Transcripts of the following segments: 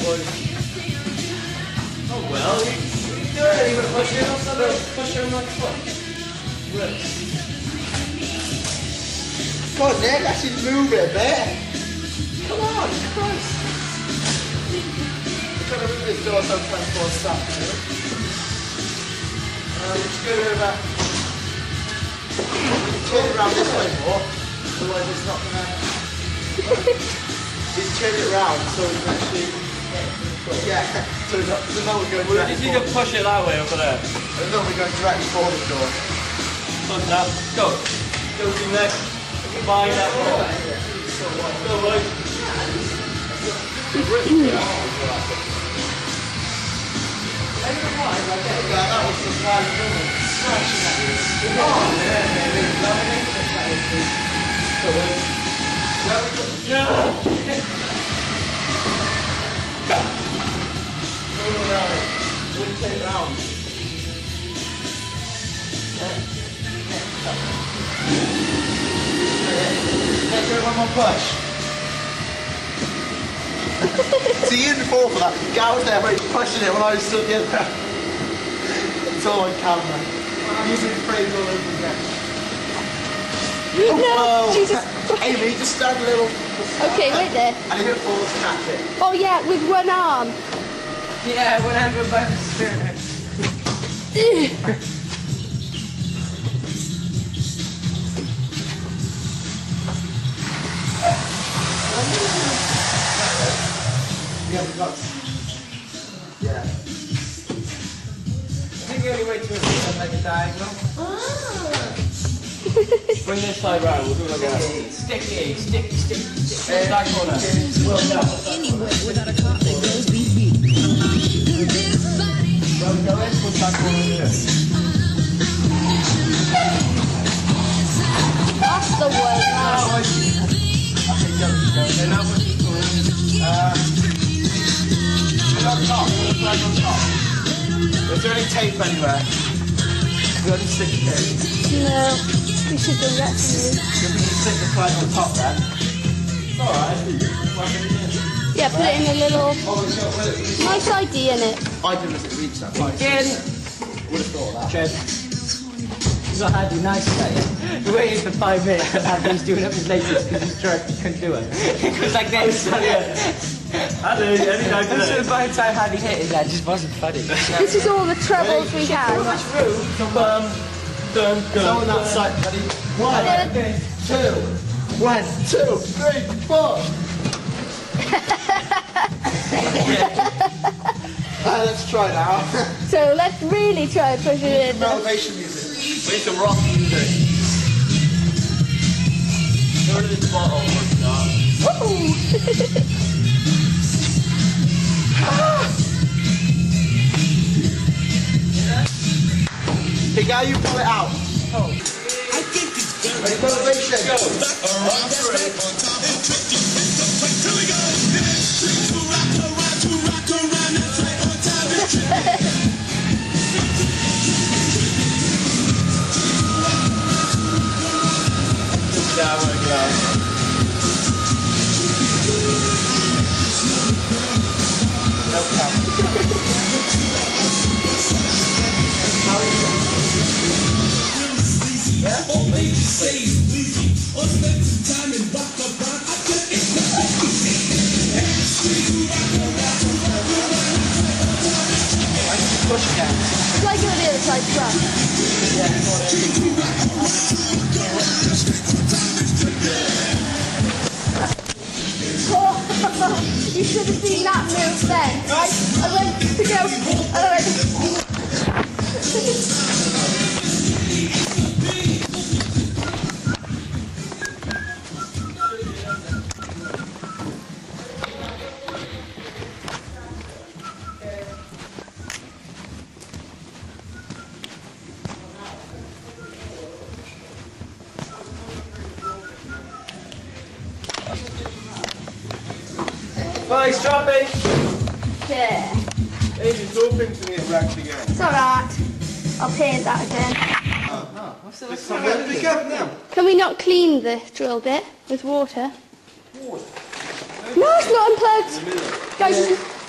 Oh well, you do it. You can push it also. Push it like foot. Come on, Nick, actually move it a bit. Come on, Christ. I'm trying to move this door so transport stuff. We'll just go over. Turn it around this way more, otherwise it's not going to... You turn it round so we can actually... Yeah, so we're not going Well, directly if you can push it that way over there. and then we're going directly for the door. Push that. Go. Go to the next. Combine that one. Go, boy. Yeah, that was the plan, wasn't it? Smashing that. Oh, we'll take it round. Let's do one more push. See, you before for that. Guy was there pushing it when I was stood the other way. It's all on camera. I'm using the phrase all over again. No, Jesus. Amy, just stand a little. Okay, wait there. And if it falls, catch it. Oh yeah, with one arm. Yeah, whenever by the spirit. Yeah, we've got. Yeah. I think the only way to do it is like a diagonal. Bring this side round, we'll do like a sticky. That corner. Anywhere without a cop that goes beep beep. Well, go in, put that corner here. That's the one. Okay, go. And now put the corner. On top. Flag on top. Is there any tape anywhere? Is there any sticky tape? No, we should do that to you. Can we stick the flag on top then? It's alright. Whack it in. Yeah, put it in a little... Oh, it's got it. Nice idea in it. I didn't reach that point. Again. Would have thought that. Trev, he's not had you nice today. We waited for 5 minutes and Andy's doing up his latest because he's trying to do it. It was like this. Andy, any time today. By the time Andy hit it, that just wasn't funny. This is all the troubles we had. Dun, dun, Go on that side, buddy. 1, 2, 1, 2, 3, 4. Let's try now. So let's really try and push it in. Elevation music. We need some rock music. Go to this bottle for a start. Woo! Hey, guy, you pull it out. Ready for elevation? Go. Yeah, my God. No problem. Push again. It's like on the other side front. You should have seen that move then, right? I went to go, and I went... Nice dropping. Yeah. Amy's open to me wrecked again. It's alright. I'll paint that again. Where did we go now? Can we not clean the drill bit with water? No, it's not unplugged. Guys,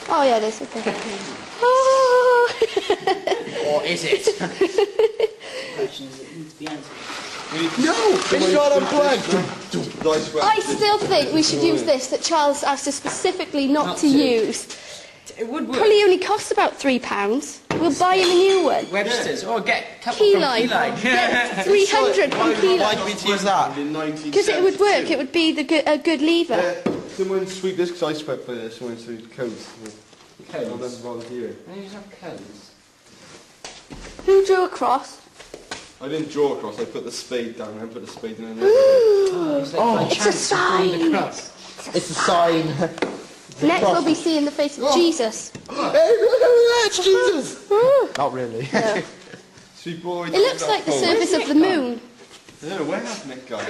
Oh yeah, it is. Okay. Oh. Or is it? Questions that need to be answered. No! It's not unplugged! I still think we should use this that Charles asked us specifically not to use. It would work. Probably only costs about £3. We'll buy him a new one. Webster's. Or get a couple Keyline. from Keyline. Get 300 from Why Keyline. do we use that? Because it would work. It would be a good lever. Someone sweep this, because I swept by this. Someone sweep codes. Codes? Oh, that's volunteering. No, you just have codes. Who drew a cross? I didn't draw a cross, I put the spade down and put the spade in. It's like It's a sign. It's a sign. Next we'll be seeing the face of Jesus. Hey, look over there, it's Jesus! Not really. No. Sweet boy. It looks like the surface of the moon. I don't know, where has Nick gone?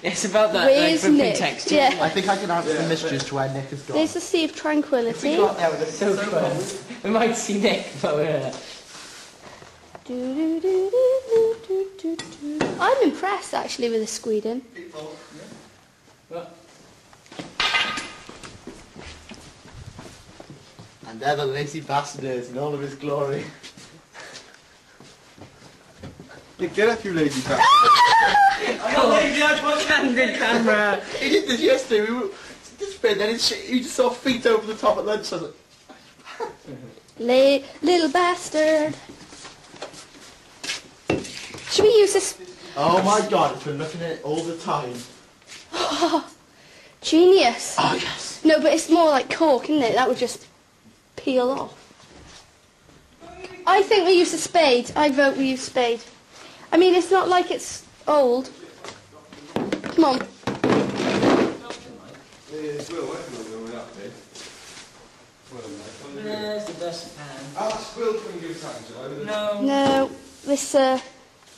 It's about that Where's flipping Nick? text. Yeah. I think I can answer the mysteries to where Nick has gone. There's the Sea of Tranquility. So close. We might see Nick, but we're... I'm impressed actually with the squeeding. And there the lazy bastard is in all of his glory. Nick, get up, you lazy bastard. I'm not lazy, I put candid camera. He did this yesterday, we were this bit, then he just saw feet over the top at lunch, so I was like... Little bastard. Should we use this? Oh my god, it's been looking at it all the time. Genius. Oh yes. No, but it's more like cork, isn't it? That would just peel off. I think we use a spade. I vote we use spade. I mean, it's not like it's old. Come on. There's the best pan. Alex Will couldn't give us that, No. No, this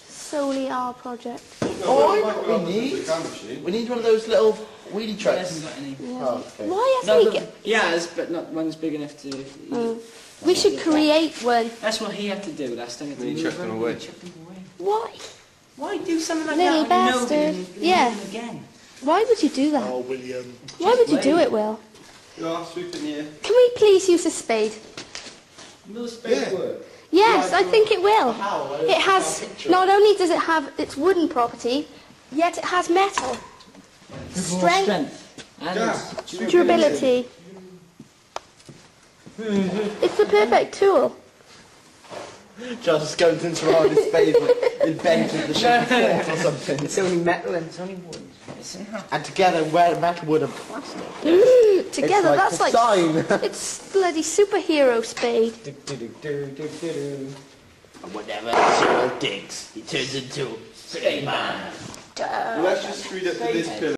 solely our project. Oh, I know what we need. We need one of those little wheelie He trucks. hasn't got any. Oh, okay. Why No, hasn't he but, get? yes, but not one's big enough to... We should create one. That's what he had to do last time. Then he chucked them away. Why? Why do something like Little that when bastard. you know that Yeah. you again? Why would you do that? Oh, William. Why would you do it, Will? Yeah, sweep in here. Can we please use a spade? Will spade work? Yes, I think it will. How? It has, not only does it have its wooden property, yet it has metal. Strength, And durability. It's the perfect tool. Charles Skeleton's around his spade invented the shape of fork or something. it's only metal and it's only wood. It's And together, where metal, wood and plastic. Together, like that's a like, sign. it's bloody superhero spade. And whenever Cyril digs, he turns into Spade Man. Duh. Let's just read up to this pillar.